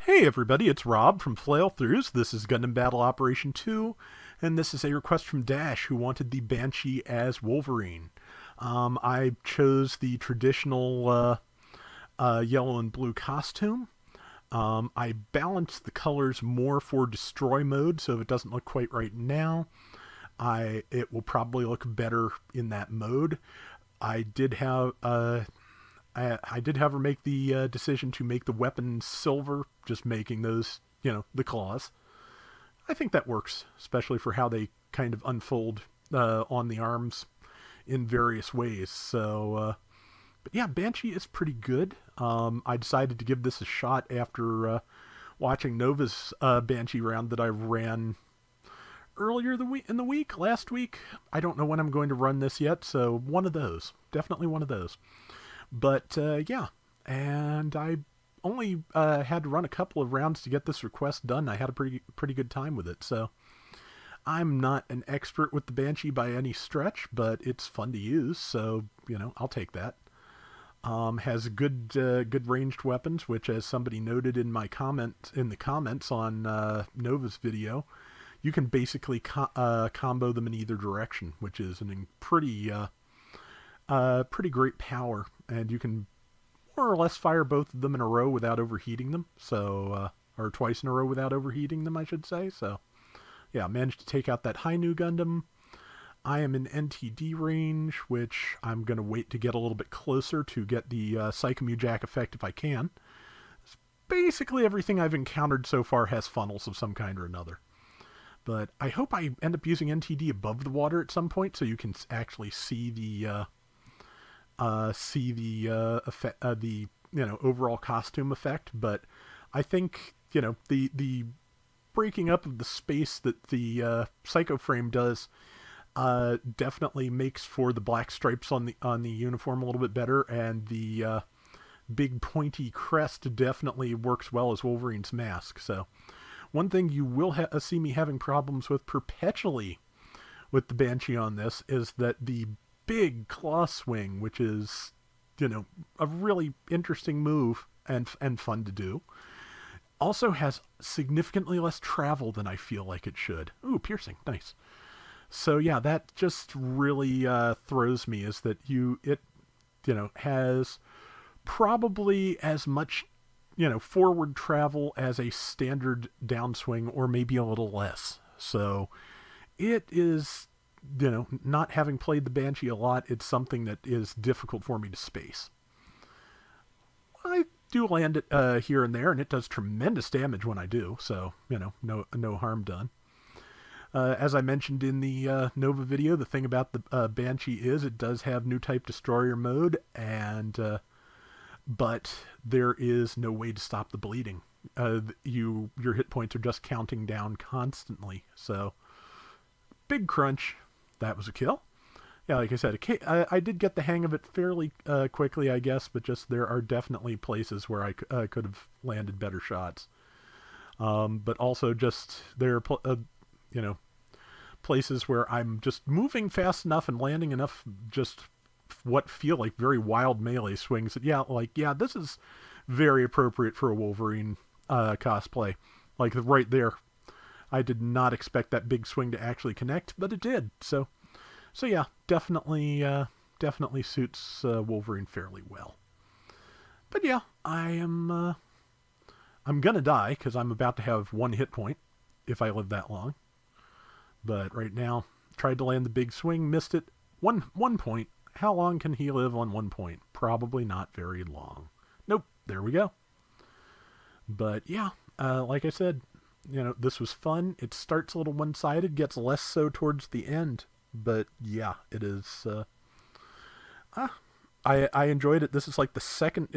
Hey everybody, it's Rob from Flailthroughs. This is Gundam Battle Operation 2, and this is a request from Dash, who wanted the Banshee as Wolverine. I chose the traditional yellow and blue costume. I balanced the colors more for destroy mode, so if it doesn't look quite right now, it will probably look better in that mode. I did have I did have her make the decision to make the weapons silver, just making those, the claws. I think that works, especially for how they kind of unfold on the arms in various ways. But yeah, Banshee is pretty good. I decided to give this a shot after watching Nova's Banshee round that I ran earlier in the week, last week. I don't know when I'm going to run this yet, so one of those. Definitely one of those. But yeah, and I only had to run a couple of rounds to get this request done. I had a pretty good time with it. So I'm not an expert with the Banshee by any stretch, but it's fun to use. So I'll take that. Has good ranged weapons, which, as somebody noted in the comments on Nova's video, you can basically combo them in either direction, which is an pretty great power, and you can more or less fire both of them in a row without overheating them. Or twice in a row without overheating them, I should say. So, yeah, managed to take out that Hainu Gundam. I am in NTD range, which I'm going to wait to get a little bit closer to get the Psychomu Jack effect if I can. Basically, everything I've encountered so far has funnels of some kind or another. But I hope I end up using NTD above the water at some point, so you can actually see the effect, the overall costume effect. But I think the breaking up of the space that the Psycho Frame does definitely makes for the black stripes on the uniform a little bit better, and the big pointy crest definitely works well as Wolverine's mask. So one thing you will see me having problems with perpetually with the Banshee on this is that the big claw swing, which is a really interesting move and fun to do, also has significantly less travel than I feel like it should. Ooh, piercing, nice. So yeah, that just really throws me, is that it has probably as much forward travel as a standard downswing, or maybe a little less. So it is, not having played the Banshee a lot, it's something that is difficult for me to space. I do land it here and there, and it does tremendous damage when I do. So no harm done. As I mentioned in the Nova video, the thing about the Banshee is it does have new type destroyer mode, and but there is no way to stop the bleeding. Your hit points are just counting down constantly. So big crunch. That was a kill. Yeah, like I said, I did get the hang of it fairly quickly, I guess, but just there are definitely places where I could have landed better shots. But also just there are places where I'm just moving fast enough and landing enough just what feel like very wild melee swings that, this is very appropriate for a Wolverine cosplay. Like right there, I did not expect that big swing to actually connect, but it did. So yeah, definitely suits Wolverine fairly well. But yeah, I'm gonna die because I'm about to have one hit point if I live that long. But right now, tried to land the big swing, missed it. One point. How long can he live on 1 point? Probably not very long. Nope, there we go. But yeah, like I said, this was fun. It starts a little one-sided, gets less so towards the end. But yeah, it is. I enjoyed it. This is like the second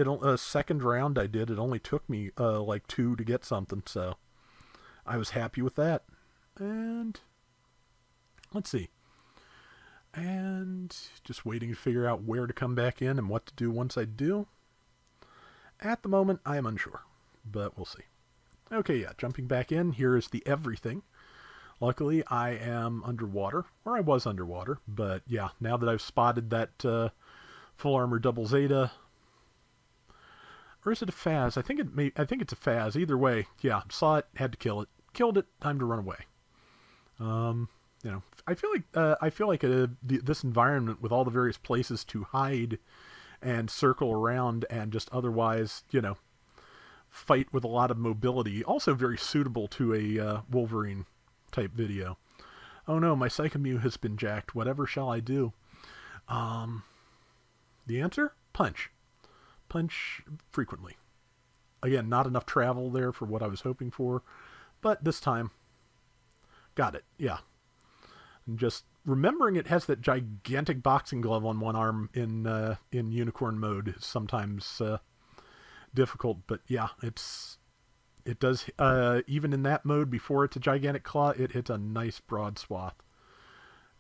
round I did. It only took me like 2 to get something, so I was happy with that. And let's see. And just waiting to figure out where to come back in and what to do once I do. At the moment, I am unsure, but we'll see. Okay, yeah, jumping back in, here is the everything. Luckily, I am underwater, or I was underwater, but yeah, now that I've spotted that full armor double Zeta, Or is it a Faz? I think it's a Faz. Either way, yeah, saw it, had to kill it. Killed it, time to run away. Um, I feel like this environment with all the various places to hide and circle around and just otherwise, fight with a lot of mobility, also very suitable to a Wolverine type video. Oh no, my Psychomew has been jacked. Whatever shall I do? Um, the answer? Punch. Punch frequently. Again, not enough travel there for what I was hoping for, but this time, got it. Yeah. And just remembering it has that gigantic boxing glove on one arm in unicorn mode is sometimes difficult, but yeah, it does even in that mode before it's a gigantic claw, it hits a nice broad swath.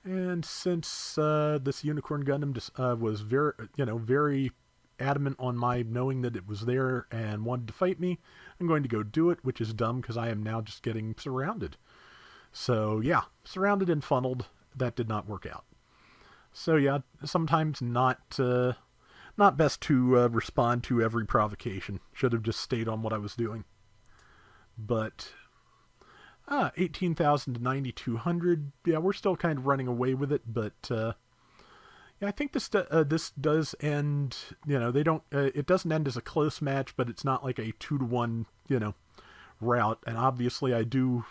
And since this unicorn Gundam just was very adamant on my knowing that it was there and wanted to fight me, I'm going to go do it, which is dumb because I am now just getting surrounded. So yeah, surrounded and funneled. That did not work out. So yeah, sometimes not best to respond to every provocation. Should have just stayed on what I was doing. But 18,000 to 9,200. Yeah, we're still kind of running away with it, but yeah, I think this does end. They don't. It doesn't end as a close match, but it's not like a 2-to-1 route. And obviously, I do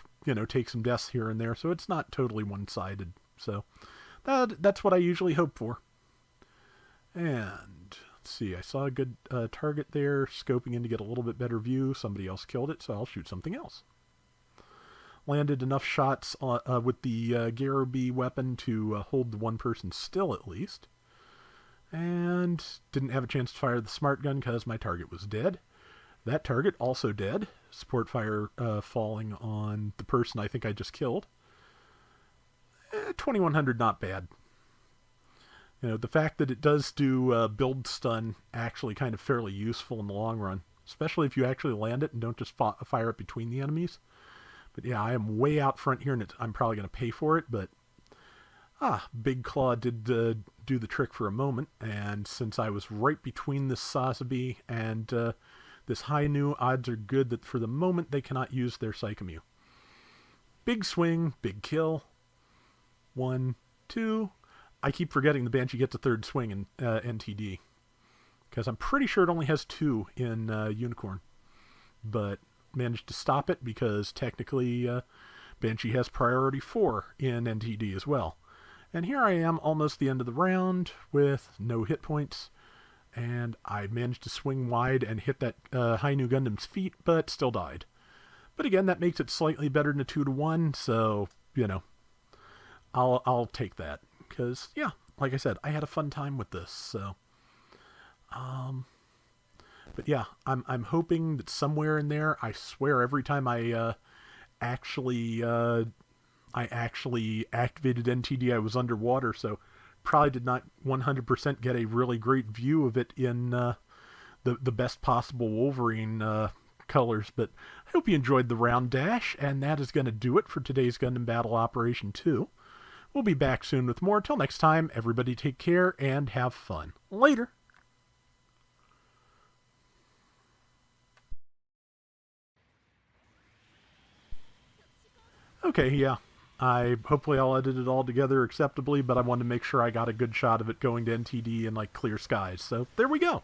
take some deaths here and there, so it's not totally one-sided. So that's what I usually hope for. And let's see, I saw a good target there, scoping in to get a little bit better view. Somebody else killed it, so I'll shoot something else. Landed enough shots with the Garobi weapon to hold the one person still at least. And didn't have a chance to fire the smart gun because my target was dead. That target also dead. Support fire falling on the person I think I just killed. 2100, not bad. The fact that it does do build stun actually kind of fairly useful in the long run. Especially if you actually land it and don't just fire it between the enemies. But yeah, I am way out front here, and I'm probably going to pay for it, but Big Claw did do the trick for a moment, and since I was right between this Sazabi and this Hainu, odds are good that for the moment they cannot use their Psychomew. Big swing, big kill. 1, 2. I keep forgetting the Banshee gets a third swing in NTD, because I'm pretty sure it only has 2 in Unicorn, but managed to stop it because technically Banshee has priority 4 in NTD as well. And here I am almost the end of the round with no hit points, and I managed to swing wide and hit that Hainu Gundam's feet, but still died. But again, that makes it slightly better than a 2-to-1, so I'll take that because yeah, like I said, I had a fun time with this. So but yeah, I'm hoping that somewhere in there, I swear every time I actually activated NTD, I was underwater, so probably did not 100% get a really great view of it in the best possible Wolverine colors. But I hope you enjoyed the round dash, and that is going to do it for today's Gundam Battle Operation 2. We'll be back soon with more. Till next time, everybody take care and have fun. Later. Okay, yeah. Hopefully I'll edit it all together acceptably, but I wanted to make sure I got a good shot of it going to NTD in like clear skies. So there we go.